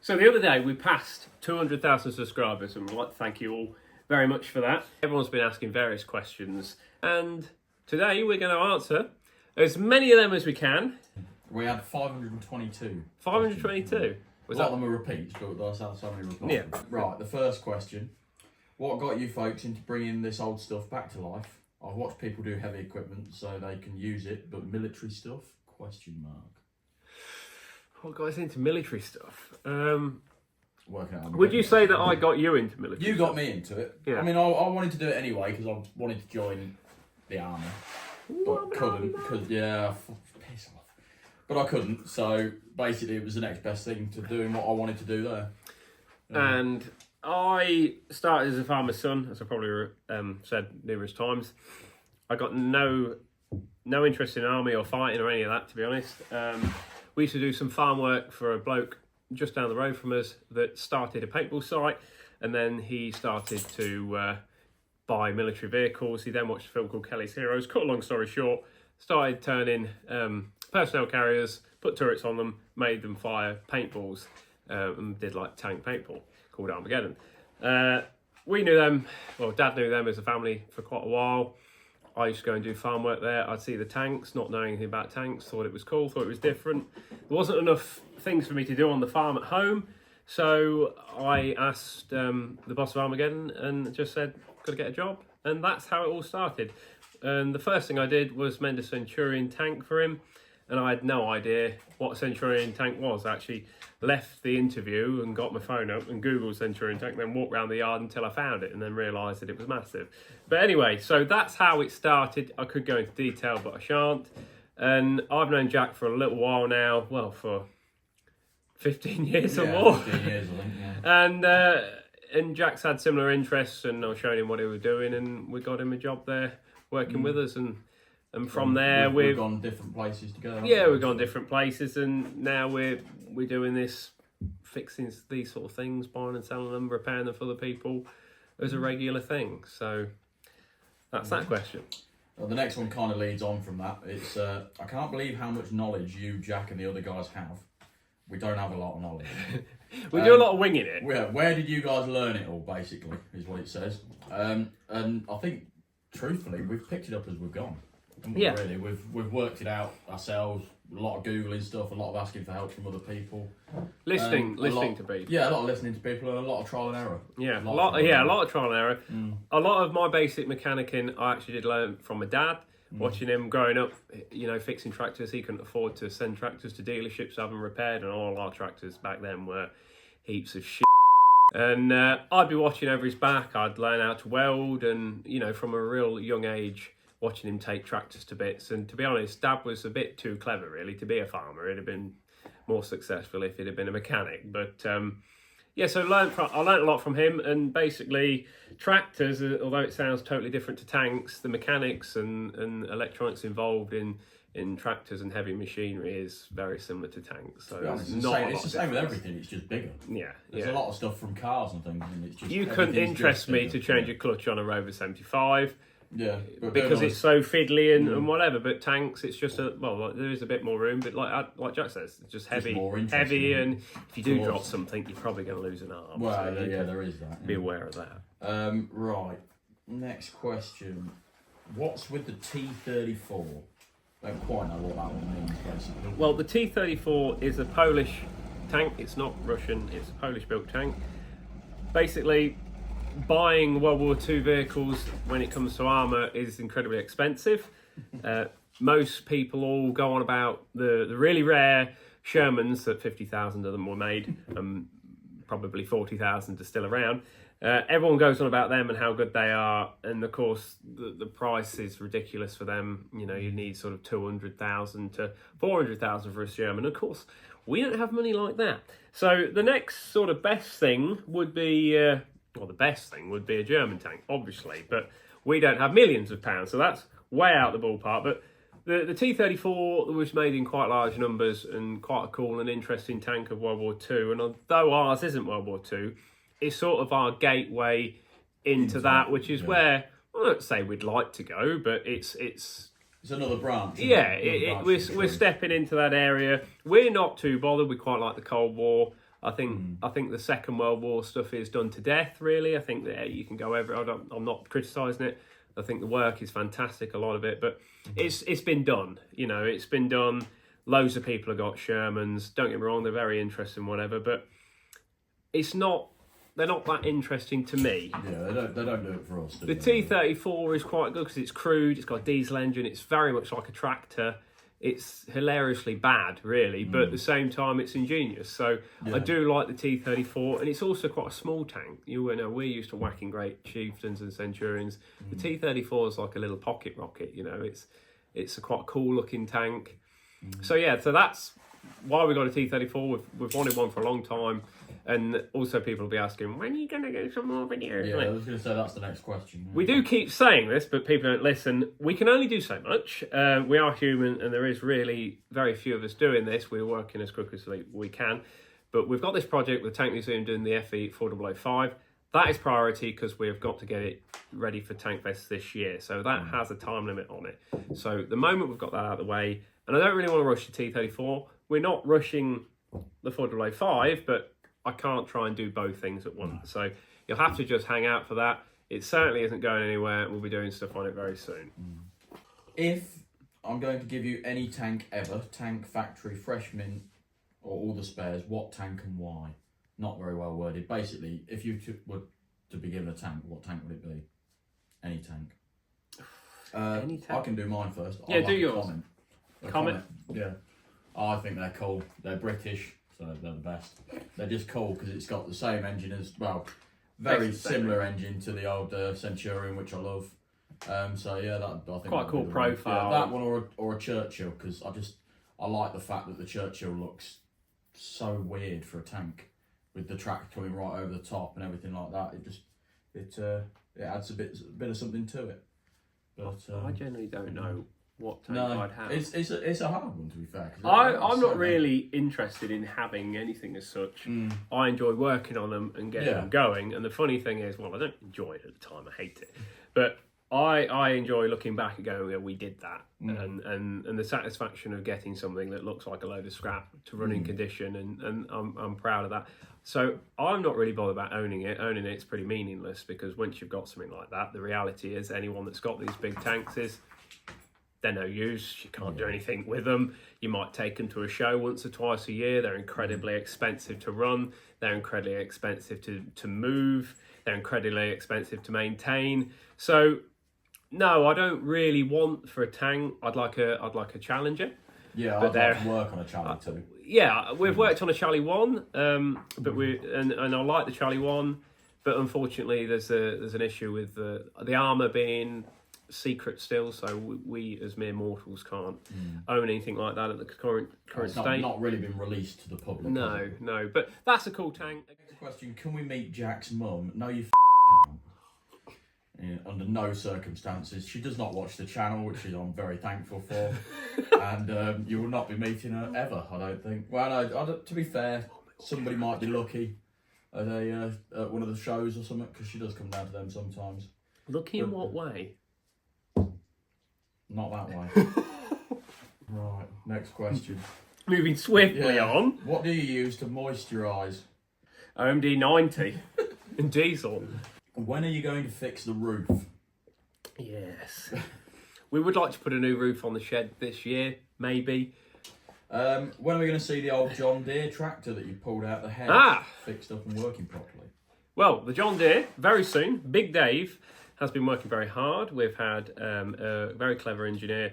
So the other day we passed 200,000 subscribers, and we'd like to thank you all very much for that. Everyone's been asking various questions, and today we're going to answer as many of them as we can. We had 522. 522? A lot of them are repeats, but that's how so many replies. Yeah. Right, the first question. What got you folks into bringing this old stuff back to life? I've watched people do heavy equipment so they can use it, but military stuff? ? What got us into military stuff? Working out. Would you say that I got you into military You stuff? got me into it. Yeah. I mean, I wanted to do it anyway because I wanted to join the army, but couldn't because piss off. But I couldn't, so basically it was the next best thing to doing what I wanted to do there. And I started as a farmer's son, as I probably said numerous times. I got no interest in army or fighting or any of that, to be honest. We used to do some farm work for a bloke just down the road from us that started a paintball site, and then he started to buy military vehicles. He then watched a film called Kelly's Heroes. Cut a long story short, started turning personnel carriers, put turrets on them, made them fire paintballs, and did like tank paintball called Armageddon. We knew them, well, Dad knew them as a family for quite a while. I used to go and do farm work there. I'd see the tanks, not knowing anything about tanks, thought it was cool, thought it was different. There wasn't enough things for me to do on the farm at home, so I asked the boss of Armageddon and just said, got to get a job. And that's how it all started. And the first thing I did was mend a Centurion tank for him, and I had no idea what a Centurion tank was. I actually left the interview and got my phone up and Googled Centurion tank, then walked around the yard until I found it and then realised that it was massive. But anyway, so that's how it started. I could go into detail, but I shan't. And I've known Jack for a little while now, well, for 15 years or more. 15 years, I think, yeah. And Jack's had similar interests, and I was showing him what he was doing, and we got him a job there working with us. And from there, we've gone different places together. Yeah, we've gone different places, and now we're doing this, fixing these sort of things, buying and selling them, repairing them for the people as a regular thing. So that's that question. Well, the next one kind of leads on from that. It's I can't believe how much knowledge you, Jack, and the other guys have. We don't have a lot of knowledge. We do a lot of winging it. Where did you guys learn it all, basically, is what it says. And I think, truthfully, we've picked it up as we've gone. Yeah. Really, we've worked it out ourselves. A lot of Googling stuff, a lot of asking for help from other people. Listening to people. Yeah, a lot of listening to people and a lot of trial and error. Yeah, a lot of trial and error. A lot of my basic mechanicking I actually did learn from my dad. Watching him growing up, fixing tractors. He couldn't afford to send tractors to dealerships to have them repaired, and all our tractors back then were heaps of shit. And I'd be watching over his back. I'd learn how to weld, and from a real young age, watching him take tractors to bits. And to be honest, Dad was a bit too clever, really, to be a farmer. He'd have been more successful if he'd have been a mechanic. But so I learned a lot from him. And basically, tractors, although it sounds totally different to tanks, the mechanics and electronics involved in tractors and heavy machinery is very similar to tanks. So it's the same with everything. It's just bigger. Yeah, there's a lot of stuff from cars and things. And it's just you couldn't interest me to change a clutch on a Rover 75. Yeah, because it's so fiddly and whatever. But tanks, it's just there is a bit more room. But like Jack says, it's just heavy, and if you do drop something, you're probably going to lose an arm. Well, so there is that. Be aware of that. Right. Next question. What's with the T-34? I don't quite know what that one means, basically. Well, the T-34 is a Polish tank. It's not Russian. It's a Polish-built tank. Basically, buying World War II vehicles when it comes to armour is incredibly expensive. Most people all go on about the really rare Shermans, that 50,000 of them were made, probably 40,000 are still around. Everyone goes on about them and how good they are, and of course the price is ridiculous for them. You need sort of 200,000 to 400,000 for a Sherman. Of course, we don't have money like that. So the next sort of best thing would be... the best thing would be a German tank, obviously, but we don't have millions of pounds, so that's way out the ballpark. But the T-34 was made in quite large numbers and quite a cool and interesting tank of World War II, and although ours isn't World War II, it's sort of our gateway into that, which is where, I don't say we'd like to go, but it's another branch. Yeah, we're stepping into that area. We're not too bothered. We quite like the Cold War. I think the Second World War stuff is done to death. Really, I think that you can go over. I'm not criticising it. I think the work is fantastic, a lot of it, but it's been done. You know, it's been done. Loads of people have got Shermans. Don't get me wrong; they're very interesting, whatever. But it's not. They're not that interesting to me. Yeah, they don't do it for us. The T34 is quite good because it's crude. It's got a diesel engine. It's very much like a tractor. It's hilariously bad, really, but at the same time, it's ingenious. So I do like the T34, and it's also quite a small tank. You know, we're used to whacking great chieftains and centurions. The T34 is like a little pocket rocket. You know, it's a quite cool looking tank. So yeah, so that's why we got a T34. We've wanted one for a long time. And also people will be asking, when are you going to get some more videos? Yeah, I was going to say that's the next question. We do keep saying this, but people don't listen. We can only do so much. We are human, and there is really very few of us doing this. We're working as quick as we can. But we've got this project with Tank Museum doing the FE 4005. That is priority because we've got to get it ready for Tank Fest this year. So that has a time limit on it. So the moment we've got that out of the way, and I don't really want to rush the T34. We're not rushing the 4005, but I can't try and do both things at once. So you'll have to just hang out for that. It certainly isn't going anywhere. We'll be doing stuff on it very soon. If I'm going to give you any tank ever, tank, factory, fresh mint, or all the spares, what tank and why? Not very well worded. Basically, if you were to be given a tank, what tank would it be? Any tank. Any tank? I can do mine first. Yeah, do yours. Comment. Yeah. I think they're cool. They're British. So they're the best. They're just cool because it's got the same engine as, well, very similar engine to the old Centurion, which I love. So yeah, I think quite a cool profile. Yeah, that one or a Churchill, because I like the fact that the Churchill looks so weird for a tank with the track coming right over the top and everything like that. It adds a bit of something to it. But I generally don't know what tank no, I'd have. It's a hard one, to be fair. I'm not really interested in having anything as such. I enjoy working on them and getting them going. And the funny thing is, well, I don't enjoy it at the time. I hate it. But I enjoy looking back and going, we did that. And the satisfaction of getting something that looks like a load of scrap to running condition. And I'm proud of that. So I'm not really bothered about owning it. Owning it's pretty meaningless because once you've got something like that, the reality is anyone that's got these big tanks is, they're no use. You can't do anything with them. You might take them to a show once or twice a year. They're incredibly expensive to run. They're incredibly expensive to move. They're incredibly expensive to maintain. So, no, I don't really want for a tank. I'd like a Challenger. Yeah, I'd like to work on a Charlie too. Yeah, we've worked on a Charlie 1, but and I like the Charlie 1, but unfortunately there's an issue with the armour being secret still, so we as mere mortals can't own anything like that at the current state. Not really been released to the public. No, but that's a cool tank. Next question: can we meet Jack's mum? No, you can't. Yeah, under no circumstances. She does not watch the channel, which I'm very thankful for, and you will not be meeting her ever. I don't think. Well, no, to be fair, somebody might be lucky at one of the shows or something, because she does come down to them sometimes. Lucky in what way? Not that way. Right, next question. Moving swiftly on. What do you use to moisturise? OMD 90 and diesel. When are you going to fix the roof? Yes. We would like to put a new roof on the shed this year, maybe. When are we going to see the old John Deere tractor that you pulled out the head fixed up and working properly? Well, the John Deere, very soon. Big Dave has been working very hard. We've had a very clever engineer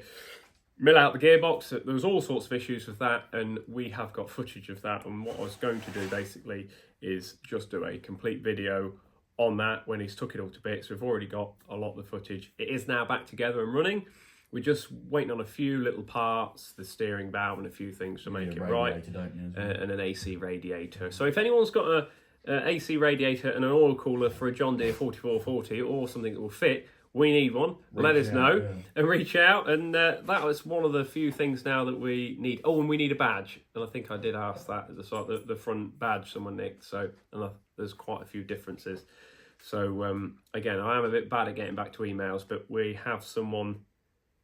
mill out the gearbox. There was all sorts of issues with that, and we have got footage of that. And what I was going to do basically is just do a complete video on that when he's took it all to bits. We've already got a lot of the footage. It is now back together and running. We're just waiting on a few little parts, the steering valve and a few things to make it right, and an AC radiator. So if anyone's got an AC radiator and an oil cooler for a John Deere 4440 or something that will fit, we need one. Let us know and reach out. And that was one of the few things now that we need. Oh, and we need a badge. And I think I did ask that at the start, the front badge someone nicked. So there's quite a few differences. So again, I am a bit bad at getting back to emails, but we have someone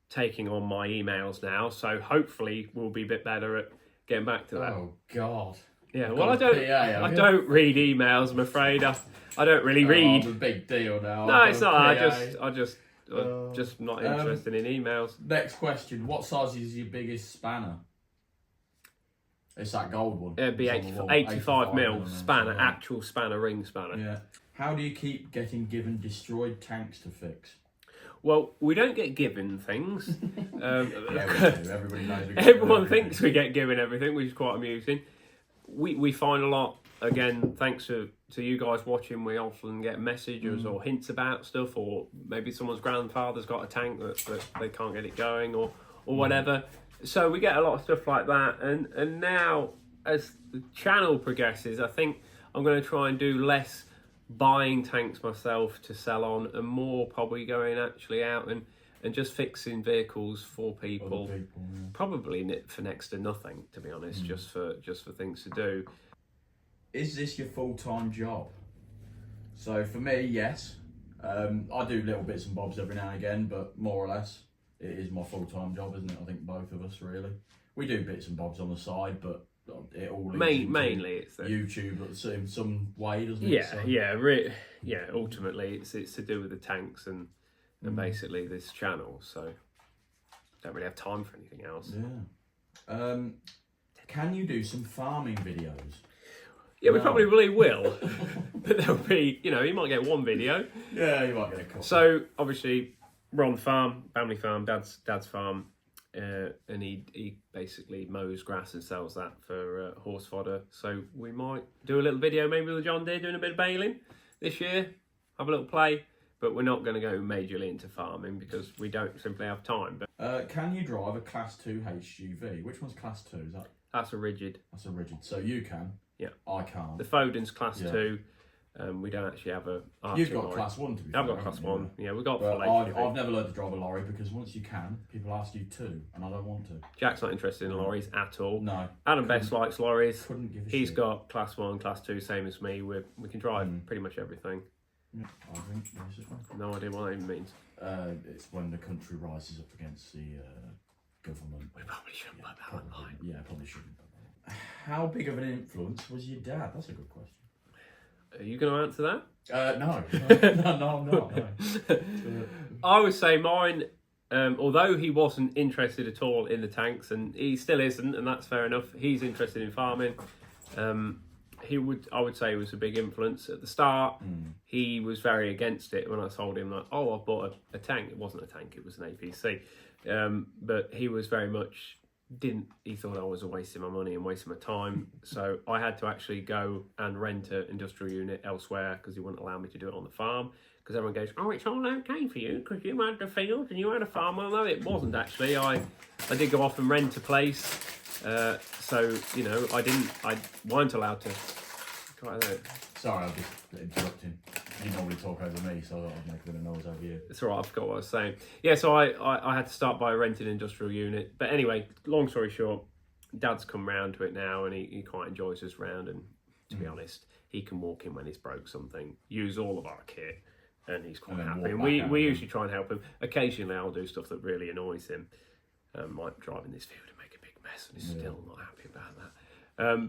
taking on my emails now. So hopefully we'll be a bit better at getting back to that. Oh, God. Yeah, I've well, I got a don't. PA, have I you? don't read emails. I'm afraid. I don't really Oh, read. I'm a big deal now. No, I've it's got not. a I'm just not interested in emails. Next question: what size is your biggest spanner? It's that gold one. It'd be It's on the wall. 85 mil millimeter, spanner, so, actual spanner, ring spanner. Yeah. How do you keep getting given destroyed tanks to fix? Well, we don't get given things. Yeah, we do. Everybody knows. Everyone thinks we get given everything, which is quite amusing. We find a lot, again, thanks to you guys watching, we often get messages or hints about stuff, or maybe someone's grandfather's got a tank that they can't get it going, or whatever. So we get a lot of stuff like that. And now, as the channel progresses, I think I'm going to try and do less buying tanks myself to sell on, and more probably going actually out and just fixing vehicles for people. Probably for next to nothing, to be honest, just for things to do. Is this your full-time job? So for me, yes. I do little bits and bobs every now and again, but more or less it is my full-time job, isn't it? I think both of us really. We do bits and bobs on the side, but it all mainly it's YouTube in some way, doesn't it? Yeah, so. yeah. Ultimately, it's to do with the tanks and basically this channel. So don't really have time for anything else. Yeah. Can you do some farming videos? Yeah, we probably really will. But there'll be, you might get one video. Yeah, you might get a couple. So obviously we're on the farm, family farm, dad's farm. And he basically mows grass and sells that for horse fodder. So we might do a little video maybe with John Deere doing a bit of baling this year, have a little play, but we're not going to go majorly into farming because we don't simply have time. But can you drive a Class 2 HGV? Which one's Class 2? Is that? That's a rigid. That's a rigid. So you can? Yeah. I can't. The Foden's Class 2. We don't actually have a Arctic You've got lorry. Class 1 to be fair. I've got Class 1. Yeah, we've got but full HGV. I've never learned to drive a lorry because once you can, people ask you to, and I don't want to. Jack's not interested in lorries at all. No. Adam Best likes lorries. Couldn't give a He's shit. got Class 1, Class 2, same as me. We can drive pretty much everything. Yeah, I think this is one. No idea what that even means. It's when the country rises up against the government. We probably shouldn't put that online. Yeah, probably shouldn't. How big of an influence was your dad? That's a good question. Are you going to answer that? No, I'm not. No. I would say mine, although he wasn't interested at all in the tanks, and he still isn't, and that's fair enough. He's interested in farming. I would say he was a big influence at the start. He was very against it when I told him that, I bought a tank. It wasn't a tank, it was an APC. But he was very much he thought I was wasting my money and wasting my time. So I had to actually go and rent an industrial unit elsewhere because he wouldn't allow me to do it on the farm. Because everyone goes, it's all okay for you because you had the field and you had a farm. Well, no, it wasn't actually. I did go off and rent a place. So, I weren't allowed to. Sorry, I'm just interrupting. You normally talk over me, so I'll make a bit of noise over you. It's all right, I forgot what I was saying. Yeah, so I had to start by renting an industrial unit. But anyway, long story short, Dad's come round to it now and he quite enjoys us round. And to be honest, he can walk in when he's broke something, use all of our kit, and he's quite happy. And we usually try and help him. Occasionally I'll do stuff that really annoys him, like driving this field and make a big mess, and he's still not happy about that.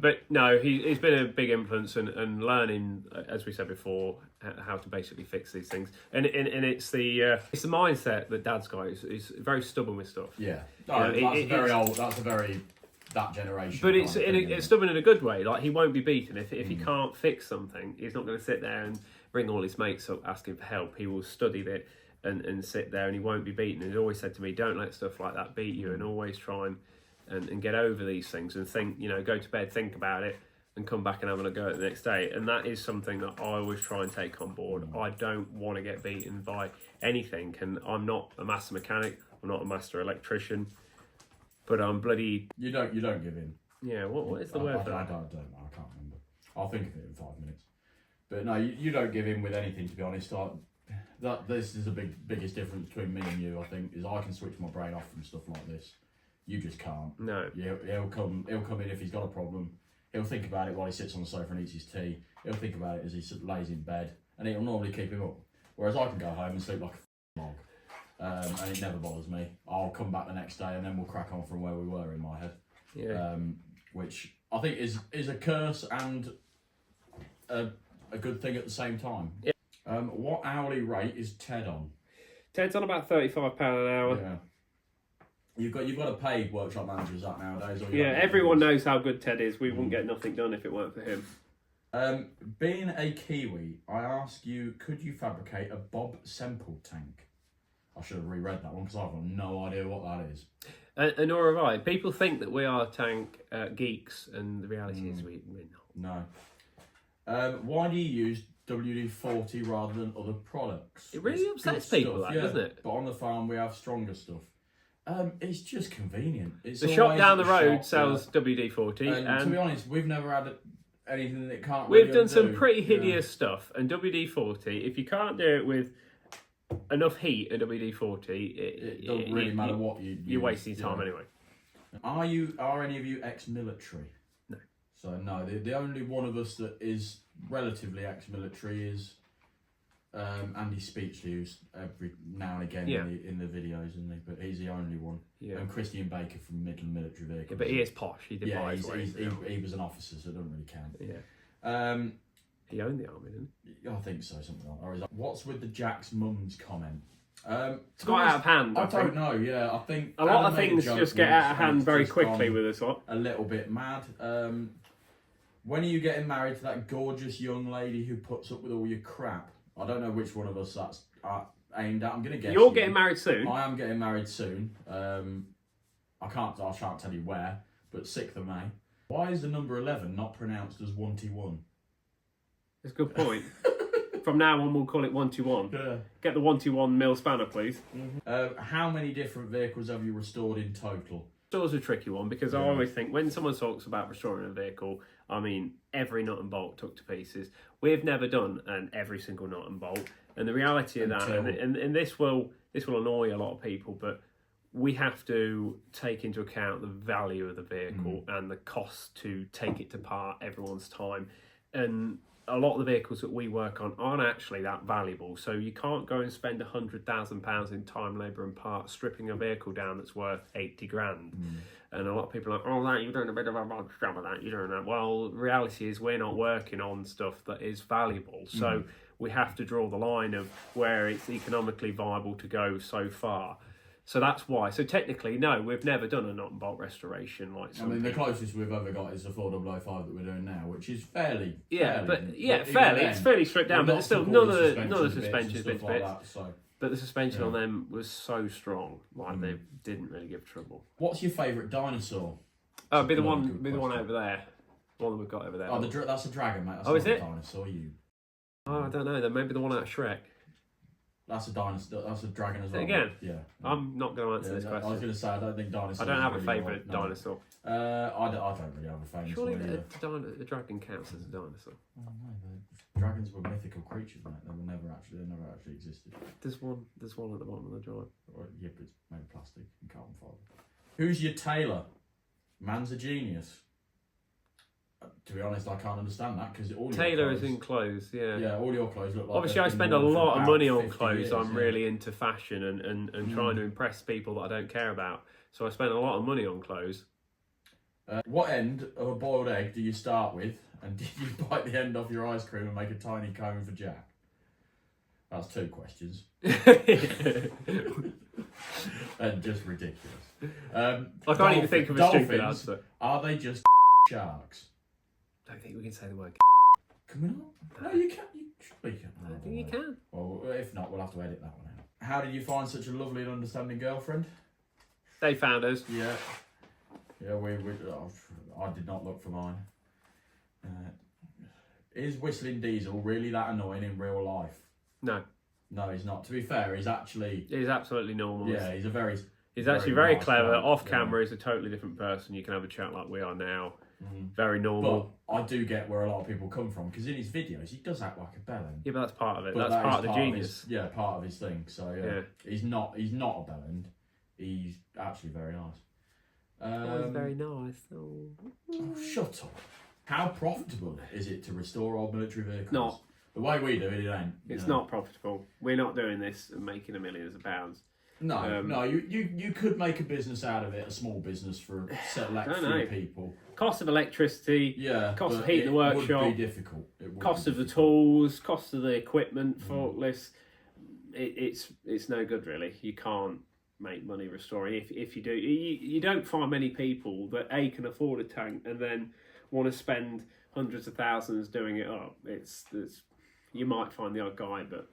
But no, he's been a big influence and learning, as we said before, how to basically fix these things. And it's the mindset that Dad's got. He's very stubborn with stuff. Yeah, that's a very that generation. But it's stubborn in a good way. Like, he won't be beaten if he can't fix something. He's not going to sit there and bring all his mates up asking for help. He will study it and sit there, and he won't be beaten. And he's always said to me, "Don't let stuff like that beat you, and always try and get over these things and think, go to bed, think about it, and come back and have a go at it the next day." And that is something that I always try and take on board. I don't want to get beaten by anything, and I'm not a master mechanic, I'm not a master electrician, but I'm bloody... You don't give in. Yeah, what is the word for that? I don't know, I can't remember. I'll think of it in 5 minutes. But no, you don't give in with anything, to be honest. This is the biggest difference between me and you, I think, is I can switch my brain off from stuff like this. You just can't. No. He'll come in if he's got a problem. He'll think about it while he sits on the sofa and eats his tea. He'll think about it as he lays in bed, and it'll normally keep him up. Whereas I can go home and sleep like a log, and it never bothers me. I'll come back the next day, and then we'll crack on from where we were in my head. Yeah. Which I think is a curse and a good thing at the same time. Yeah. What hourly rate is Ted on? Ted's on about £35 an hour. Yeah. You've got to pay workshop managers that nowadays. Or Yeah, everyone knows how good Ted is. We wouldn't get nothing done if it weren't for him. Being a Kiwi, I ask you, could you fabricate a Bob Semple tank? I should have reread that one because I've got no idea what that is. And nor have I. People think that we are tank geeks, and the reality is we're not. No. Why do you use WD-40 rather than other products? It really It's upsets good people, stuff, that, doesn't it? But on the farm, we have stronger stuff. It's just convenient. It's The shop always down the at road shop, sells WD-40. And to be honest, we've never had anything that can't. We've really done some undo. pretty hideous stuff, and WD-40, if you can't do it with enough heat and WD-40, It doesn't really matter what you. You're wasting time anyway. Are any of you ex-military? No. So no, the only one of us that is relatively ex-military is Andy Speechley, who's every now and again in the videos, isn't he? But he's the only one. Yeah. And Christian Baker from Midland Military Vehicles. Yeah, but he is posh. He did buy his way. He was an officer, so it doesn't really count. Yeah. He owned the army, didn't he? I think so, something like that. Or is that, what's with the Jack's mum's comment? It's got out of hand. I don't know. Yeah, I think a lot of Adam made a things joke just get out of once, hand and very it's just quickly gone with this lot. a little bit mad. When are you getting married to that gorgeous young lady who puts up with all your crap? I don't know which one of us that's aimed at. I'm gonna guess You're getting married soon. I am getting married soon. I can't tell you where, but 6th of May. Why is the number 11 not pronounced as 1-1? That's a good point. From now on, we'll call it 1-1. Yeah. Get the 1-1 mil spanner, please. How many different vehicles have you restored in total? Store's a tricky one because I always think when someone talks about restoring a vehicle, I mean, every nut and bolt took to pieces. We've never done every single nut and bolt. And the reality of that, and this will annoy a lot of people, but we have to take into account the value of the vehicle and the cost to take it to part, everyone's time. And a lot of the vehicles that we work on aren't actually that valuable. So you can't go and spend £100,000 in time, labour and parts stripping a vehicle down that's worth 80 grand. And a lot of people are like, oh, that, you're doing a bit of a bad job of that, you're doing that. Well, the reality is we're not working on stuff that is valuable. So we have to draw the line of where it's economically viable to go so far. So that's why. So technically, no, we've never done a nut and bolt restoration like some the closest we've ever got is the 4005 that we're doing now, which is fairly. Fairly. It's fairly stripped down, but there's still none of the suspension bits. Like that, so. But the suspension on them was so strong, like they didn't really give trouble. What's your favourite dinosaur? Oh, be the one over there, the one that we've got over there. Oh, that's a dragon, mate. That's not is it? A dinosaur, you. Oh, I don't know. Then maybe the one out of Shrek. That's a dinosaur. That's a dragon as well. Again? Yeah. I'm not going to answer this question. I was going to say I don't think dinosaurs. I don't have a really favourite dinosaur. I don't really have a favourite. Surely a dragon counts as a dinosaur. Oh no, dragons were mythical creatures, mate. They never actually existed. There's one at the bottom of the drive. Yeah, but it's made of plastic and carbon fibre. Who's your tailor? Man's a genius. To be honest, I can't understand that because all tailor is in clothes, yeah, all your clothes look like. Obviously, I spend a lot of money on clothes. I'm really into fashion and trying to impress people that I don't care about. So I spend a lot of money on clothes. What end of a boiled egg do you start with, and did you bite the end off your ice cream and make a tiny cone for Jack? That's 2 questions. And just ridiculous. I can't even think of a stupid answer. Are they just sharks? I don't think we can say the word. Can we not? No, you can. You surely can. I don't think you can. Well, if not, we'll have to edit that one out. How did you find such a lovely and understanding girlfriend? They found us. Yeah. I did not look for mine. Is Whistling Diesel really that annoying in real life? No. No, he's not. To be fair, he's actually. He's absolutely normal. Yeah, he's actually very nice clever. guy. Off camera, he's a totally different person. You can have a chat like we are now. Very normal. But I do get where a lot of people come from because in his videos he does act like a bellend. Yeah, but that's part of it. But that's part of the genius. Part of his thing. So yeah, he's not a bellend. He's actually very nice. He's very nice. Oh, shut up. How profitable is it to restore old military vehicles? Not. The way we do it, it ain't. It's not profitable. We're not doing this and making millions of pounds. No, you could make a business out of it, a small business for a select few people. Cost of electricity, cost of heating the workshop, would be difficult. Cost of the tools, cost of the equipment, forklifts. It's no good really. You can't make money restoring. If you do, you don't find many people that can afford a tank and then want to spend hundreds of thousands doing it up. You might find the odd guy, but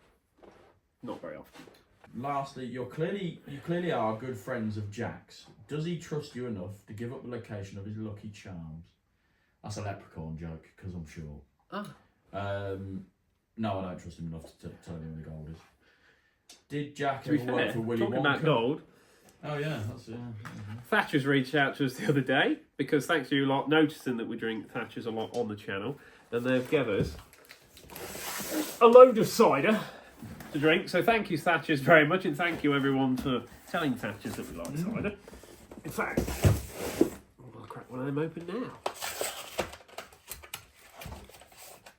not very often. Lastly, you clearly are good friends of Jack's. Does he trust you enough to give up the location of his Lucky Charms? That's a leprechaun joke, because I'm sure. No, I don't trust him enough to tell him where the gold is. Did Jack ever work for Willy Wonka? Talking about gold. Oh yeah, that's Thatcher's reached out to us the other day because thanks to you lot noticing that we drink Thatcher's a lot on the channel, and they've given us a load of cider to drink. So thank you, Thatcher's, very much, and thank you everyone for telling Thatcher's that we like cider. In fact, I'll crack one of them open now.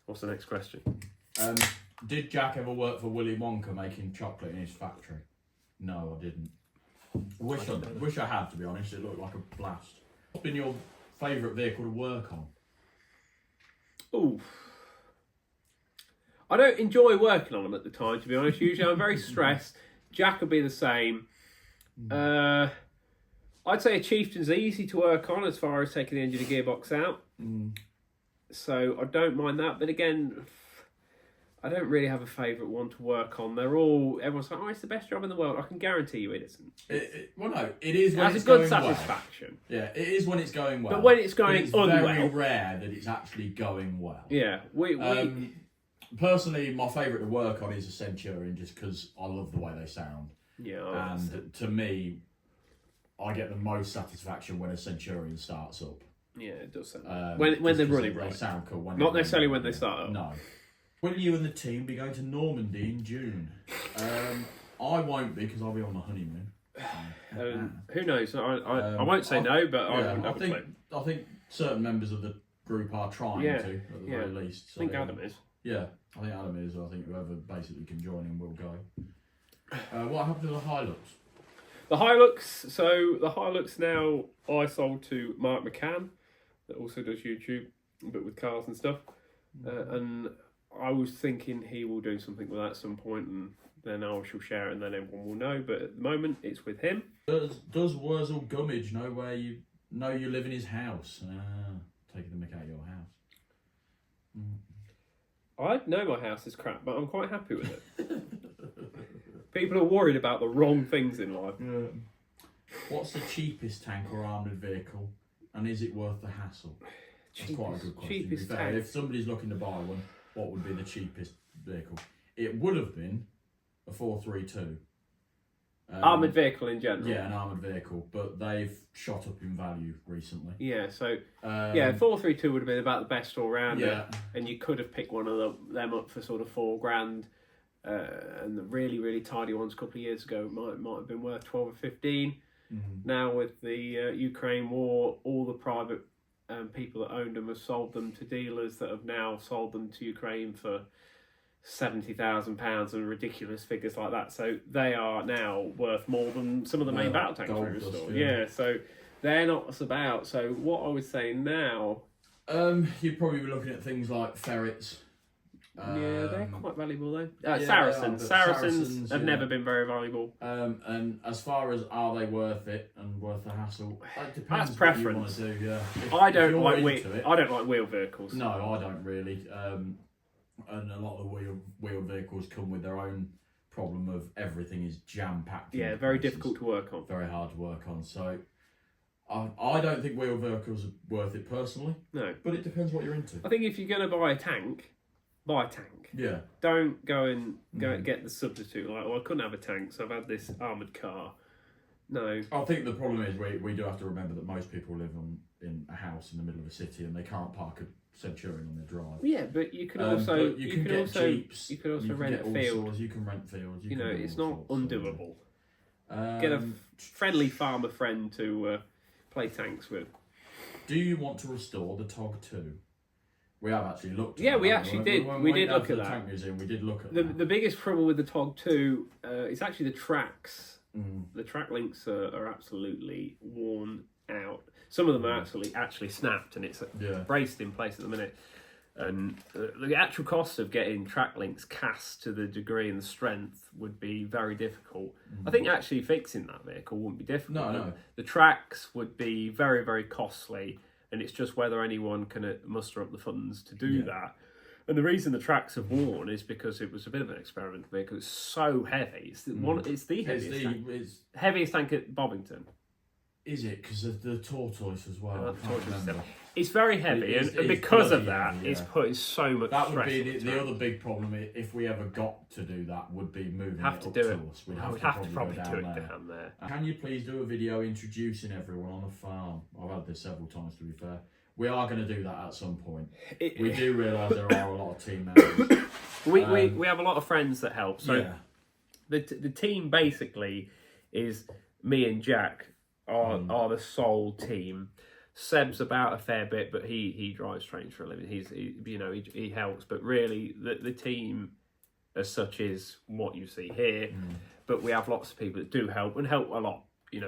What's the next question? Did Jack ever work for Willy Wonka making chocolate in his factory? No, I didn't. Wish I had, to be honest. It looked like a blast. What's been your favourite vehicle to work on? Ooh. I don't enjoy working on them at the time, to be honest. Usually I'm very stressed. Jack would be the same. I'd say a Chieftain's easy to work on as far as taking the engine and gearbox out. So I don't mind that. But again, I don't really have a favourite one to work on. Everyone's like, it's the best job in the world. I can guarantee you it isn't. Well, no, it is when it's going well. It has a good satisfaction. Yeah, it is when it's going well. But when it's going it's unwell, very rare that it's actually going well. Yeah, personally, my favourite to work on is a Centurion, just because I love the way they sound. Yeah, and to me, I get the most satisfaction when a Centurion starts up. Yeah, it does sound when they're running right. They sound cool. Not necessarily when they start up. No. Will you and the team be going to Normandy in June? I won't be because I'll be on my honeymoon. Who knows? I won't say no, but I think certain members of the group are trying to, at the very least. So, I think Adam is. Yeah, I think Adam is. I think whoever basically can join him will go. What happened to the Hilux? The Hilux. So the Hilux now I sold to Mark McCann, that also does YouTube, but with cars and stuff, and I was thinking he will do something with that at some point, and then I shall share it, and then everyone will know. But at the moment, it's with him. Does Wurzel Gummidge know where you live in his house? Taking the mick out of your house. I know my house is crap, but I'm quite happy with it. People are worried about the wrong things in life. Yeah. What's the cheapest tank or armoured vehicle, and is it worth the hassle? That's quite a good question. Cheapest tank. If somebody's looking to buy one, what would be the cheapest vehicle? It would have been a 432. Armoured vehicle in general. Yeah, an armoured vehicle, but they've shot up in value recently. Yeah, so 432 would have been about the best all round. Yeah, and you could have picked one of them up for sort of $4,000, and the really really tidy ones a couple of years ago might have been worth 12 or 15. Now with the Ukraine war, all the private people that owned them have sold them to dealers that have now sold them to Ukraine for £70,000 and ridiculous figures like that. So they are now worth more than some of the main battle tanks we restored. Yeah, so they're not us about. So what I would say now, you'd probably be looking at things like ferrets. Yeah, they're quite valuable though. Saracens have never been very valuable. And as far as are they worth it and worth the hassle, it depends. That's preference. What you want to do, yeah. I don't like wheel vehicles. No, I don't really. And a lot of the wheel vehicles come with their own problem of everything is jam packed. Yeah, very difficult to work on. Very hard to work on. So I don't think wheel vehicles are worth it personally. No, but it depends what you're into. I think if you're going to buy a tank, buy a tank. Yeah. Don't go and get the substitute. Like, I couldn't have a tank, so I've had this armoured car. No. I think the problem is we do have to remember that most people live in a house in the middle of a city and they can't park a Centurion on their drive. Yeah, but you can also you can get Jeeps. You could also rent a field. You can rent fields. It's not undoable. Get a friendly farmer friend to play tanks with. Do you want to restore the TOG 2? We have actually looked at that. We actually did. We did look at that. Tank Museum, we did look at the biggest trouble with the TOG 2 is actually the tracks The track links are absolutely worn out. Some of them are actually snapped, and it's braced in place at the minute. And the actual cost of getting track links cast to the degree and the strength would be very difficult. I think actually fixing that vehicle wouldn't be difficult. No. The tracks would be very, very costly, and it's just whether anyone can muster up the funds to do that. And the reason the tracks have worn is because it was a bit of an experimental vehicle. It's so heavy. It's the heaviest heaviest tank at Bovington. Is it? Because of the tortoise as well. It's very heavy, and because of that, it's putting so much that stress. That would be the other big problem if we ever got to do that, would be moving have it to up do to it. us. We'd have to probably do it down there. Can you please do a video introducing everyone on the farm? I've had this several times, to be fair. We are going to do that at some point. We do realise there are a lot of team members. We have a lot of friends that help. So the team basically is me and Jack are the sole team. Seb's about a fair bit, but he drives trains for a living. He helps, but really the team as such is what you see here. But we have lots of people that do help and help a lot.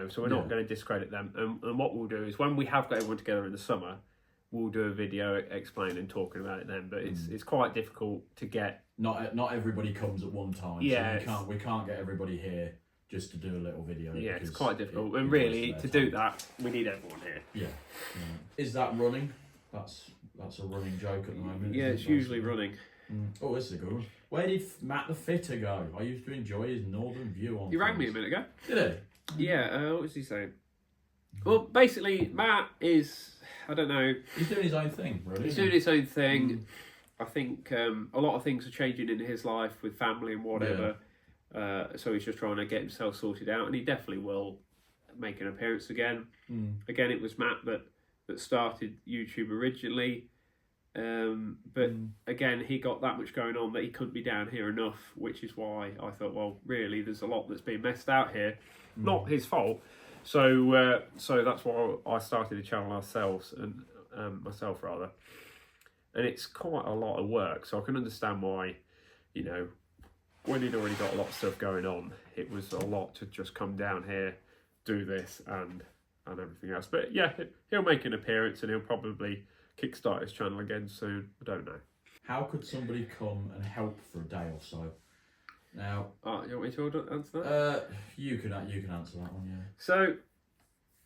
So we're not going to discredit them. And what we'll do is when we have got everyone together in the summer, we'll do a video explaining and talking about it then. But it's quite difficult to get. Not everybody comes at one time. Yeah, so we can't get everybody here just to do a little video. Yeah, it's quite difficult. And really, to do that, we need everyone here. Yeah. Is that running? That's a running joke at the moment. Yeah, it's usually running. Oh, this is a good one. Where did Matt the Fitter go? I used to enjoy his northern view on. He rang me a minute ago. Did he? Yeah. What was he saying? Well, basically, Matt is. I don't know. He's doing his own thing, really. He's doing his own thing. I think a lot of things are changing in his life with family and whatever. So he's just trying to get himself sorted out, and he definitely will make an appearance again. Again, it was Matt that started YouTube originally. But again, he got that much going on that he couldn't be down here enough, which is why I thought, well, really, there's a lot that's being messed out here. Not his fault. So that's why I started the channel myself, and it's quite a lot of work. So I can understand why, when he'd already got a lot of stuff going on, it was a lot to just come down here, do this, and everything else. But yeah, he'll make an appearance, and he'll probably kickstart his channel again soon. I don't know. How could somebody come and help for a day or so? Now, you want me to answer that? You can answer that one, yeah. So,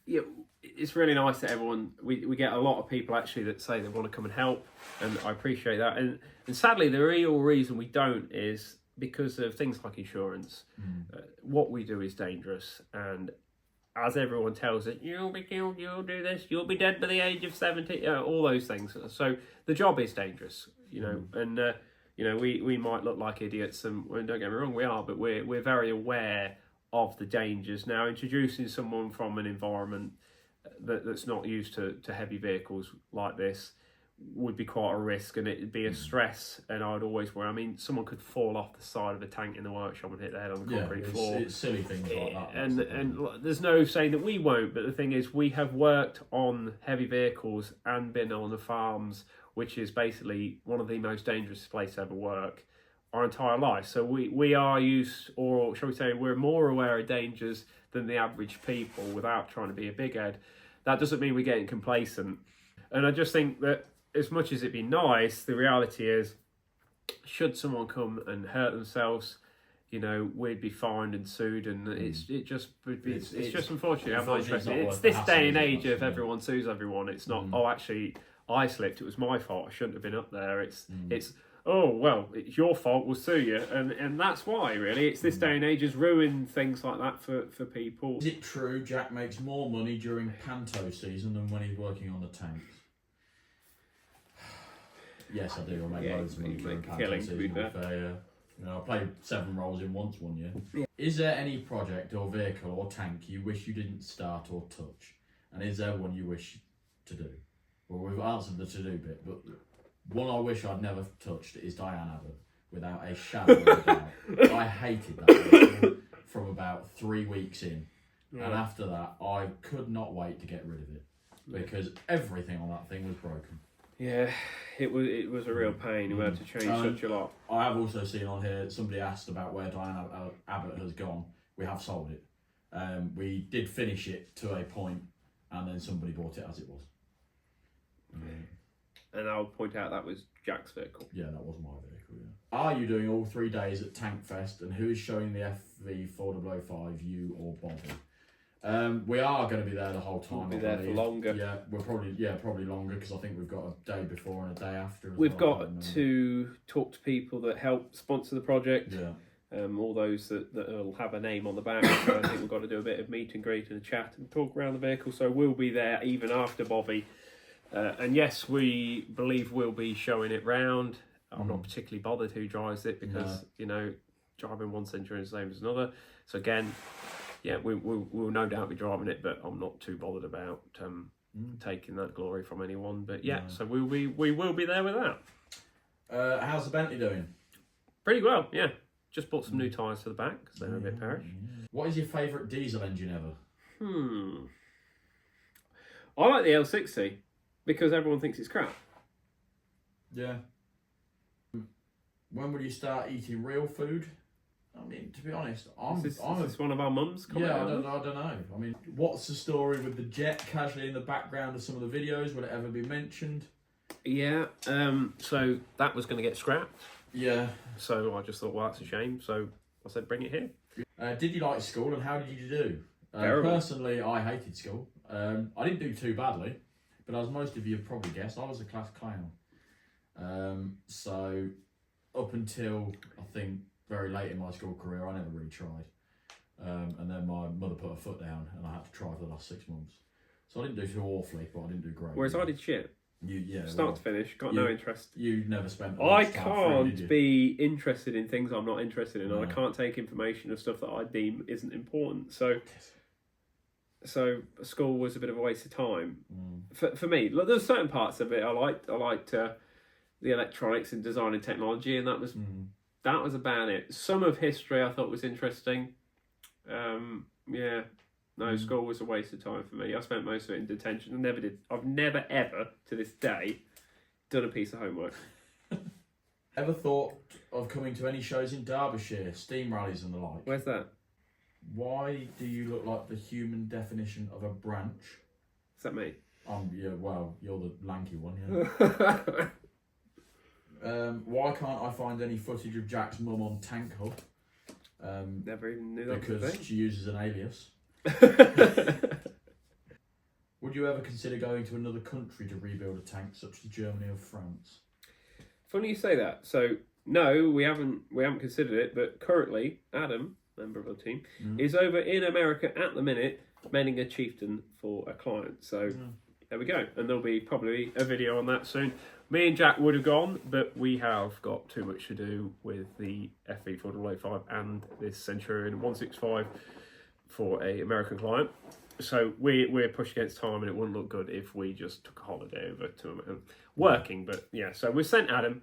yeah, it's really nice that everyone we get a lot of people actually that say they want to come and help, and I appreciate that. And sadly, the real reason we don't is because of things like insurance. What we do is dangerous, and as everyone tells it, you'll be killed, you'll do this, you'll be dead by the age of 70, all those things. So the job is dangerous, and we might look like idiots, and don't get me wrong, we are, but we're very aware of the dangers. Now, introducing someone from an environment that's not used to heavy vehicles like this would be quite a risk, and it'd be a stress, and I'd always worry. I mean, someone could fall off the side of a tank in the workshop and hit their head on the concrete floor. It's silly things like that. And there's no saying that we won't, but the thing is, we have worked on heavy vehicles and been on the farms, which is basically one of the most dangerous places to ever work, our entire life. So we are used, or shall we say, we're more aware of dangers than the average people without trying to be a big head. That doesn't mean we're getting complacent. And I just think that as much as it'd be nice, the reality is, should someone come and hurt themselves, we'd be fined and sued, and it's just unfortunately, I'm not interested. It's this day and age of everyone sues everyone. It's not, oh, actually, I slipped, it was my fault, I shouldn't have been up there. It's oh, well, it's your fault, we'll sue you. And that's why, really, it's this day and age has ruined things like that for people. Is it true Jack makes more money during panto season than when he's working on the tanks? Yes, I do. I make loads of money during panto season. I played 7 roles in once one year. Yeah. Is there any project or vehicle or tank you wish you didn't start or touch? And is there one you wish to do? Well, we've answered the to-do bit, but one I wish I'd never touched is Dian Abbott, without a shadow of a doubt. I hated that vehicle from about 3 weeks in. Yeah. And after that, I could not wait to get rid of it, because everything on that thing was broken. Yeah, it was a real pain. We had to change such a lot. I have also seen on here, somebody asked about where Dian Abbott has gone. We have sold it. We did finish it to a point, and then somebody bought it as it was. And I'll point out that was Jack's vehicle. Yeah, that was my vehicle, yeah. Are you doing all 3 days at Tank Fest, and who is showing the FV4005, you or Bobby? We are going to be there the whole time. We'll be there for longer. Yeah, we're probably longer, because I think we've got a day before and a day after. We've got to talk to people that help sponsor the project. Yeah. All those that will have a name on the back. So I think we've got to do a bit of meet and greet and a chat and talk around the vehicle. So we'll be there even after Bobby. And yes, we believe we'll be showing it round. I'm not particularly bothered who drives it, because driving one Centurion is the same as another. So again, yeah, we'll no doubt be driving it, but I'm not too bothered about taking that glory from anyone. But yeah, so we will be there with that. How's the Bentley doing? Pretty well, yeah. Just bought some new tyres for the back because they're a bit perish. What is your favourite diesel engine ever? I like the L60 because everyone thinks it's crap. Yeah. When will you start eating real food? I mean, to be honest, Is this one of our mums? I don't know. I mean, what's the story with the jet casually in the background of some of the videos? Will it ever be mentioned? Yeah. So that was going to get scrapped. Yeah. So I just thought, well, that's a shame. So I said, bring it here. Did you like school, and how did you do? Terrible. Personally, I hated school. I didn't do too badly, but as most of you have probably guessed, I was a class clown. So up until, I think, very late in my school career, I never really tried. And then my mother put her foot down, and I had to try for the last 6 months. So I didn't do too awfully, but I didn't do great. Whereas I did shit. Start to finish, got no interest. You never spent. I can't be interested in things I'm not interested in, and I can't take information of stuff that I deem isn't important. So school was a bit of a waste of time for me. Look, there's certain parts of it I liked. I liked the electronics and design and technology, and that was about it. Some of history I thought was interesting. School was a waste of time for me. I spent most of it in detention. I've never ever to this day done a piece of homework. Ever thought of coming to any shows in Derbyshire, steam rallies and the like? Where's that? Why do you look like the human definition of a branch? Is that me? You're the lanky one, yeah. Why can't I find any footage of Jack's mum on Tank Hub? Never even knew that. Because she uses an alias. Would you ever consider going to another country to rebuild a tank, such as Germany or France? Funny you say that. So no, we haven't considered it, but currently Adam, member of our team, is over in America at the minute mending a chieftain for a client. So there we go, and there'll be probably a video on that soon. Me and Jack would have gone, but we have got too much to do with the FV4005 and this Centurion 165 for a American client. So we're pushed against time, and it wouldn't look good if we just took a holiday over to working. But yeah, so we sent Adam.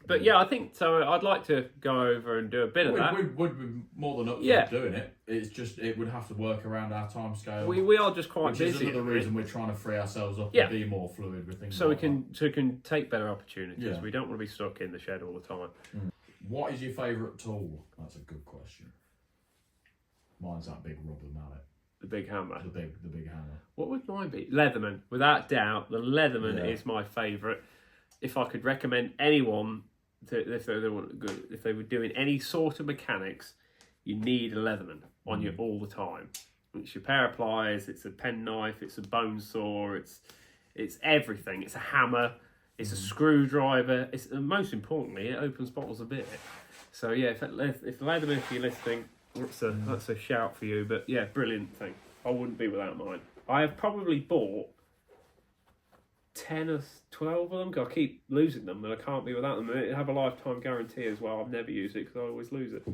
But yeah, I think so. I'd like to go over and do a bit of that. We would be more than up for doing it. It's just it would have to work around our time scale. We are just quite busy. Which is another reason we're trying to free ourselves up and be more fluid with things. So we can take better opportunities. Yeah. We don't want to be stuck in the shed all the time. What is your favourite tool? That's a good question. Mine's that big rubber mallet. The big hammer. The big hammer. What would mine be? Leatherman. Without doubt, the Leatherman is my favourite. If I could recommend anyone if they were doing any sort of mechanics, you need a Leatherman on you all the time. It's your pair of pliers, it's a penknife, it's a bone saw, it's everything. It's a hammer, it's a screwdriver. Most importantly, it opens bottles of beer. So yeah, if Leatherman, if you're listening, that's a shout for you. But yeah, brilliant thing. I wouldn't be without mine. I have probably bought 10 or 12 of them, because I keep losing them and I can't be without them. They have a lifetime guarantee as well. I've never used it because I always lose it.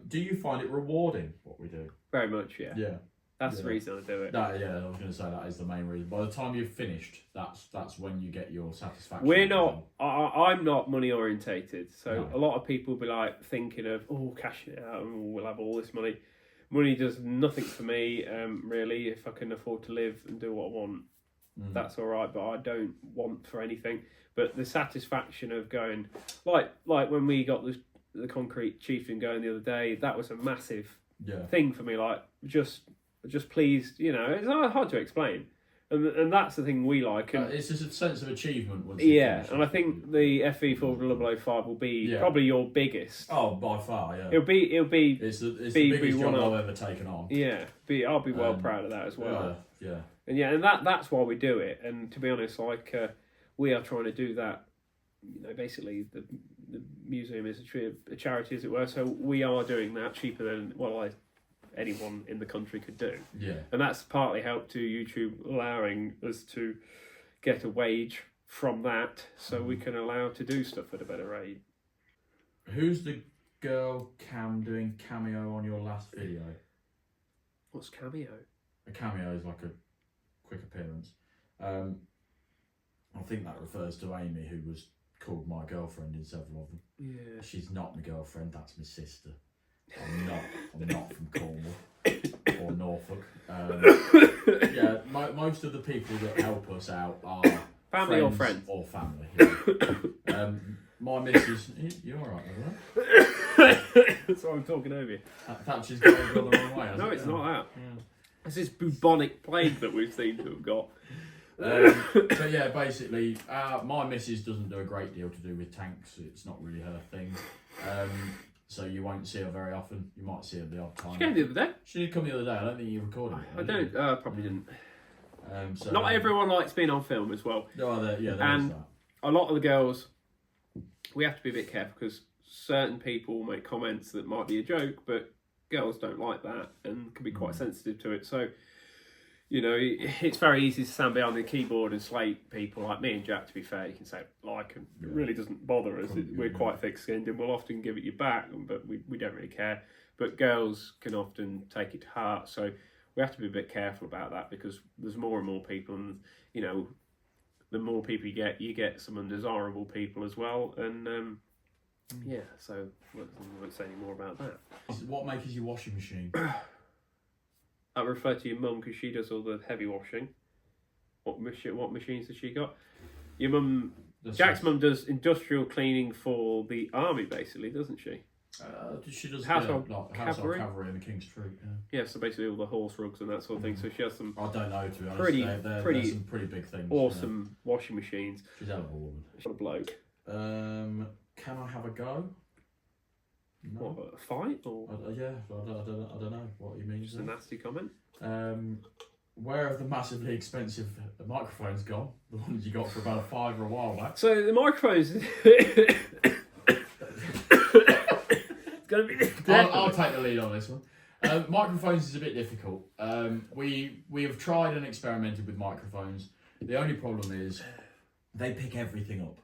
Do you find it rewarding, what we do? Very much, yeah. Yeah. That's the reason I do it. I was going to say that is the main reason. By the time you've finished, that's when you get your satisfaction. We're not. I'm not money orientated. So No. a lot of people be like thinking of cashing it out and we'll have all this money. Money does nothing for me, really. If I can afford to live and do what I want, that's all right. But I don't want for anything. But the satisfaction of going, like when we got the Concrete Chieftain going the other day, that was a massive Yeah. thing for me. Like, just pleased, you know, it's hard to explain. And that's the thing we like. And It's just a sense of achievement. Once and I think the FE4005 will be probably your biggest. Oh, by far, yeah. It'll be. It's the biggest job I've ever taken on. Yeah, I'll be well proud of that as well. Yeah. And that's why we do it. And to be honest, like we are trying to do that. You know, basically the museum is a charity, as it were. So we are doing that cheaper than anyone in the country could do. Yeah. And that's partly helped to YouTube allowing us to get a wage from that, so we can allow to do stuff at a better rate. Who's the girl doing Cameo on your last video? What's Cameo? A cameo is like a quick appearance. I think that refers to Amy, who was called my girlfriend in several of them. Yeah. She's not my girlfriend, that's my sister. I'm not from Cornwall or Norfolk. Most of the people that help us out are family or friends or family. Yeah. My missus, you all right over there? That's why I'm talking over you. Thatcher's gone the wrong way. No, it's not that. Yeah. It's this bubonic plague that we've seemed to have got. So yeah, basically, my missus doesn't do a great deal to do with tanks. It's not really her thing. So you won't see her very often. You might see her the odd time. She came the other day. She did come the other day. I don't think you recorded it. I don't. Probably didn't. So, not everyone likes being on film as well. No, there is and that. A lot of the girls, we have to be a bit careful because certain people make comments that might be a joke, but girls don't like that and can be quite sensitive to it. So, you know, it's very easy to stand behind the keyboard and slate people like me and Jack. To be fair, you can say like, and it really doesn't bother us. We're quite thick-skinned and we'll often give it you back, but we don't really care. But girls can often take it to heart, so we have to be a bit careful about that because there's more and more people, and you know, the more people you get some undesirable people as well, and so I won't say any more about that. What make is your washing machine? I refer to your mum because she does all the heavy washing. What machines has she got? Your mum, Jack's mum does industrial cleaning for the army, basically, doesn't she? She does household cavalry in the King's Troop. Yeah, so basically all the horse rugs and that sort of thing. So she has some. I don't know, to be honest. Pretty some pretty big things. Awesome washing machines. She's a hell of a woman. She's a bloke. Can I have a go? No. What, a fight or? I don't know what you mean. Just a nasty comment. Where have the massively expensive microphones gone? The ones you got for about £5 a while back. So the microphones. I'll take the lead on this one. Microphones is a bit difficult. We have tried and experimented with microphones. The only problem is they pick everything up,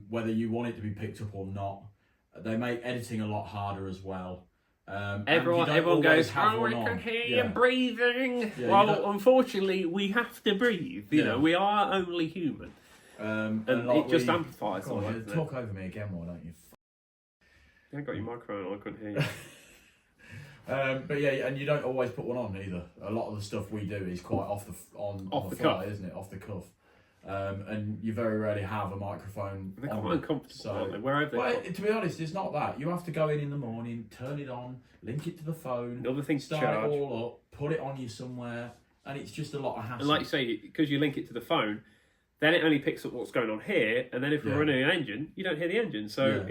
whether you want it to be picked up or not. They make editing a lot harder as well. Everyone goes, oh, I can hear you breathing. Yeah, well, unfortunately, we have to breathe. You know, we are only human. And it just amplifies. Talk over me again, why don't you? I got your microphone on, I couldn't hear you. But yeah, and you don't always put one on either. A lot of the stuff we do is quite off the fly, isn't it? Off the cuff. And you very rarely have a microphone. They're quite uncomfortable, aren't they? Wherever to be honest, it's not that. You have to go in the morning, turn it on, link it to the phone, another thing to start charge. It all up, put it on you somewhere, and it's just a lot of hassle. And like you say, because you link it to the phone, then it only picks up what's going on here, and then if we're running an engine, you don't hear the engine. So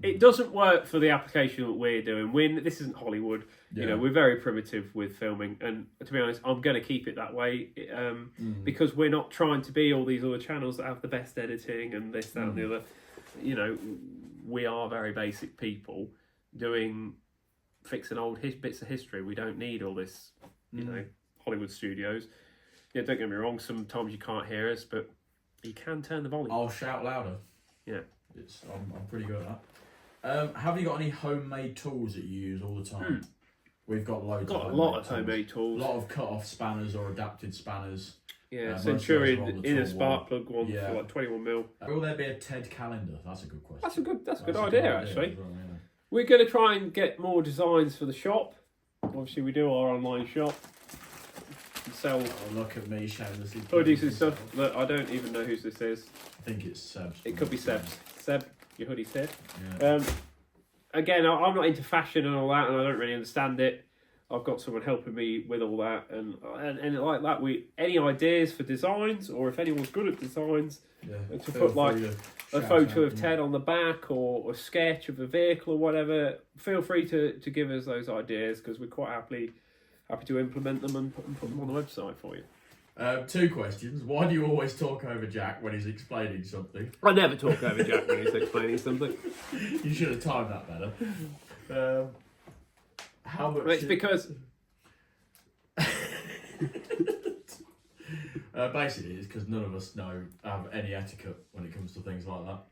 it doesn't work for the application that we're doing. This isn't Hollywood. You know, we're very primitive with filming, and to be honest, I'm going to keep it that way because we're not trying to be all these other channels that have the best editing and this, that, and the other. You know, we are very basic people fixing old bits of history. We don't need all this, you know, Hollywood studios. Yeah, don't get me wrong. Sometimes you can't hear us, but you can turn the volume. I'll shout louder. Yeah, I'm pretty good at that. Have you got any homemade tools that you use all the time? We've got loads. Got a lot of homemade tools. A lot of cut-off spanners or adapted spanners. Yeah, Centurion inner spark plug one for like 21mm. Will there be a TED calendar? That's a good question. That's a good idea actually. Well, yeah. We're going to try and get more designs for the shop. Obviously, we do our online shop. We sell. Oh, look at me shamelessly. Hoodies and stuff. Look, I don't even know whose this is. I think it's Seb's. It could be Seb's. Seb, your hoodie's here. Yeah. Again, I'm not into fashion and all that, and I don't really understand it. I've got someone helping me with all that, and like that. Any ideas for designs, or if anyone's good at designs, to put like a photo of Ted on the back, or a sketch of a vehicle or whatever. Feel free to give us those ideas, because we're quite happy to implement them and put them on the website for you. 2 questions. Why do you always talk over Jack when he's explaining something? I never talk over Jack when he's explaining something. You should have timed that better. How much? It's because basically it's because none of us have any etiquette when it comes to things like that.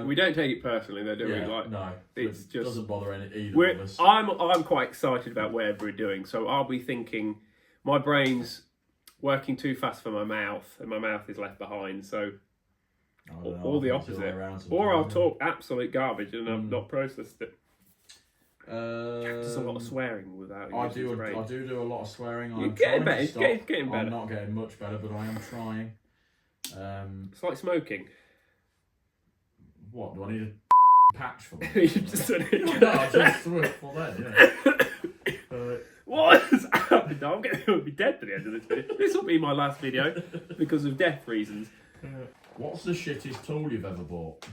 we don't take it personally, though, do we? No, it's it just doesn't bother either of us. I'm quite excited about whatever we're doing, so I'll be thinking my brain's working too fast for my mouth, and my mouth is left behind. So all the opposite, or I'll talk absolute garbage and I've not processed it. There's a lot of swearing without. I do a lot of swearing. You're getting better. It's getting better. I'm not getting much better, but I am trying. It's like smoking. What do I need a patch for? You've just done it. No, I just threw it for that. Yeah. What has happened? I'm going to be dead to the end of this video. This will be my last video because of death reasons. What's the shittest tool you've ever bought?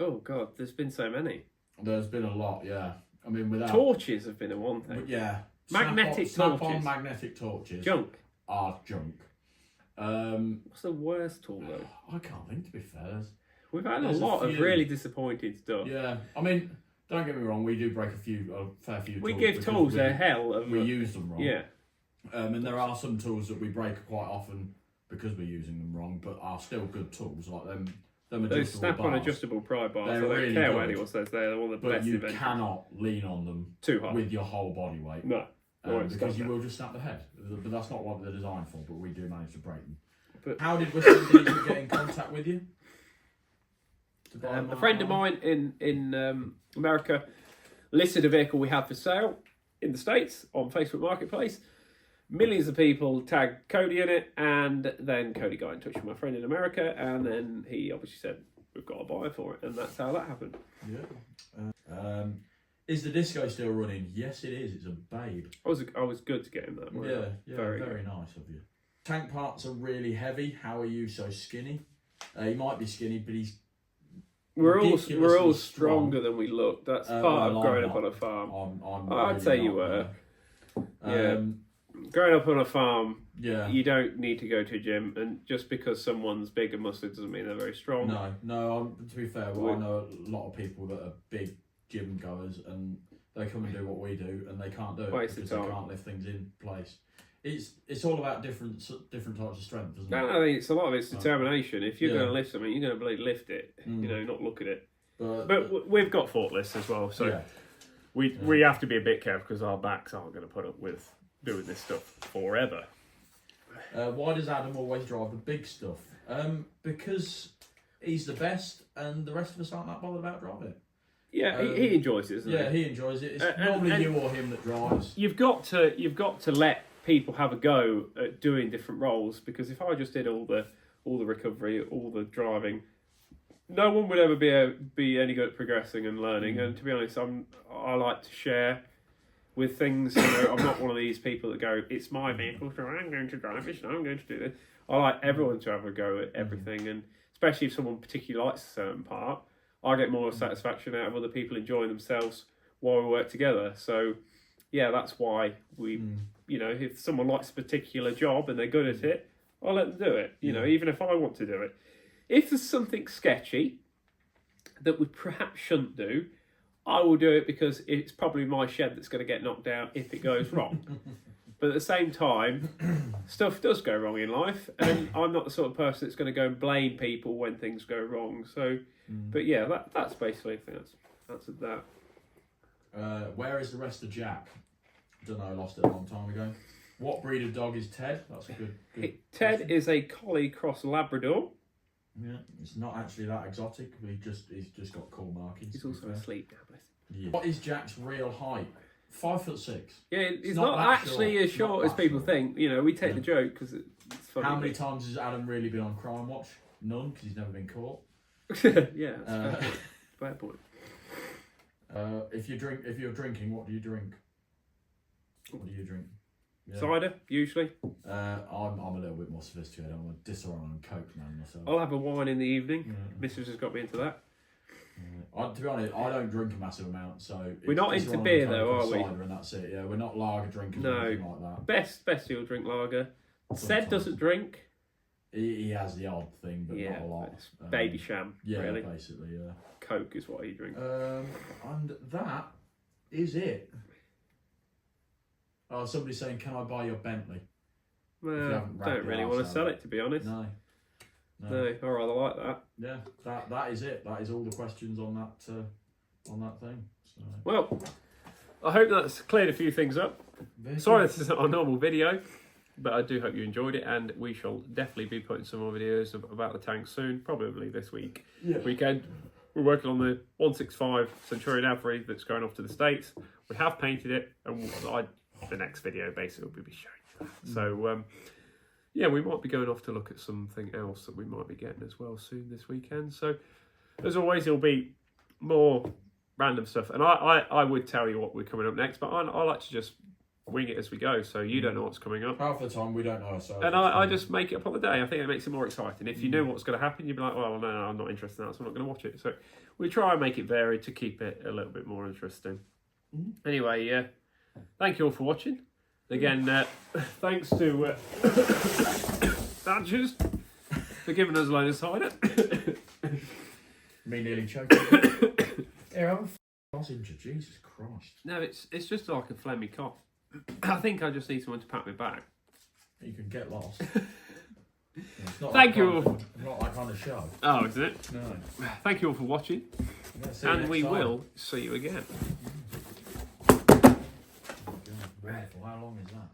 Oh God, there's been so many. There's been a lot, yeah. I mean, without torches have been a one thing. Yeah, magnetic snap-on magnetic torches. Junk. Are junk. What's the worst tool though? I can't think, to be fair. We've had a lot of really disappointing stuff. Yeah, I mean, don't get me wrong, we do break a fair few. We give tools a hell. We use them wrong. Yeah. And there are some tools that we break quite often because we're using them wrong, but are still good tools, like them. Those snap-on adjustable pry bars. They're really care good. what anyone says. They're one of the best. But you inventions. cannot lean on them too hard with your whole body weight. No. Because you will just snap the head. But that's not what they're designed for. But we do manage to break them. But how did Whistle Diesel get in contact with you? A friend of mine in America listed a vehicle we had for sale in the States on Facebook Marketplace. Millions of people tagged Cody in it, and then Cody got in touch with my friend in America, and then he obviously said, we've got a buyer for it, and that's how that happened. Yeah. Is the disco still running? Yes, it is. It's a babe. I was good to get him that. Yeah, very nice of you. Tank parts are really heavy. How are you so skinny? He might be skinny, but he's... We're all stronger than we look. That's part of growing up on a farm. I'd say you were. Yeah. Growing up on a farm, you don't need to go to a gym, and just because someone's big and muscular doesn't mean they're very strong. No. To be fair, I know a lot of people that are big gym goers, and they come and do what we do, and they can't do it because they can't lift things in place. It's all about different types of strength, isn't it? I think it's a lot of it's determination. If you're going to lift something, you're going to lift it. Not look at it. But we've got forklifts as well, so we have to be a bit careful because our backs aren't going to put up with doing this stuff forever. Why does Adam always drive the big stuff? Because he's the best, and the rest of us aren't that bothered about driving it. Yeah, he enjoys it, doesn't he? Yeah, he enjoys it. It's normally you or him that drives. You've got to let people have a go at doing different roles, because if I just did all the recovery, all the driving, no one would ever be any good at progressing and learning. And to be honest, I like to share with things. I'm not one of these people that go, it's my vehicle, so I'm going to drive it, so I'm going to do this. I like everyone to have a go at everything, and especially if someone particularly likes a certain part, I get more satisfaction out of other people enjoying themselves while we work together. So, yeah, that's why we, if someone likes a particular job and they're good at it, I'll let them do it, even if I want to do it. If there's something sketchy that we perhaps shouldn't do, I will do it because it's probably my shed that's going to get knocked down if it goes wrong. But at the same time, stuff does go wrong in life, and I'm not the sort of person that's going to go and blame people when things go wrong. So, but yeah, that's basically, I think that's that. Where is the rest of Jack? Don't know, I lost it a long time ago. What breed of dog is Ted? That's a good Ted question. is a Collie cross Labrador. Yeah, it's not actually that exotic. He's just got cool markings. He's also asleep now, bless him. Yeah. What is Jack's real height? 5'6". Yeah, he's not actually as short as people think. We take the joke because it's funny. How many times has Adam really been on Crime Watch? None, because he's never been caught. Yeah, that's fair point. If you're drinking, what do you drink? What do you drink? Yeah. Cider, usually. I'm a little bit more sophisticated. I'm a Disaronno and Coke man myself. I'll have a wine in the evening. Mrs. has got me into that. To be honest, I don't drink a massive amount, so we're not it's into Disaronno beer and Coke though, are and we? cider and that's it. Yeah, we're not lager drinkers or anything like that. Best he'll drink lager. Said doesn't drink. He has the odd thing, but not a lot. It's baby sham, yeah, really. Basically, yeah. Coke is what he drinks. And that is it. Oh, somebody's saying, "Can I buy your Bentley?" Well, don't really want to sell it, to be honest. No. No, I rather like that. Yeah, that is it. That is all the questions on that thing. So. Well, I hope that's cleared a few things up. Sorry this isn't our normal video, but I do hope you enjoyed it, and we shall definitely be putting some more videos about the tank soon, probably this weekend. We're working on the 165 Centurion Avery that's going off to the States. We have painted it, and the next video basically will be showing you that. So, yeah, we might be going off to look at something else that we might be getting as well soon this weekend. So, as always, there'll be more random stuff. And I would tell you what we're coming up next, but I like to just wing it as we go, so you don't know what's coming up. Half the time we don't know ourselves. And I just make it up on the day. I think it makes it more exciting. If you knew what's going to happen, you'd be like, well, no, I'm not interested in that, so I'm not going to watch it. So we try and make it varied to keep it a little bit more interesting. Anyway, thank you all for watching. Again, thanks to Badgers for giving us a load of cider. Me nearly choking. Here, have a lozenge, Jesus Christ. No, it's just like a phlegmy cough. I think I just need someone to pat me back. You can get lost. It's not Thank you all. all. Not that kind of show. Oh, is it? No. Thank you all for watching. And we will see you again. Oh, God, how long is that?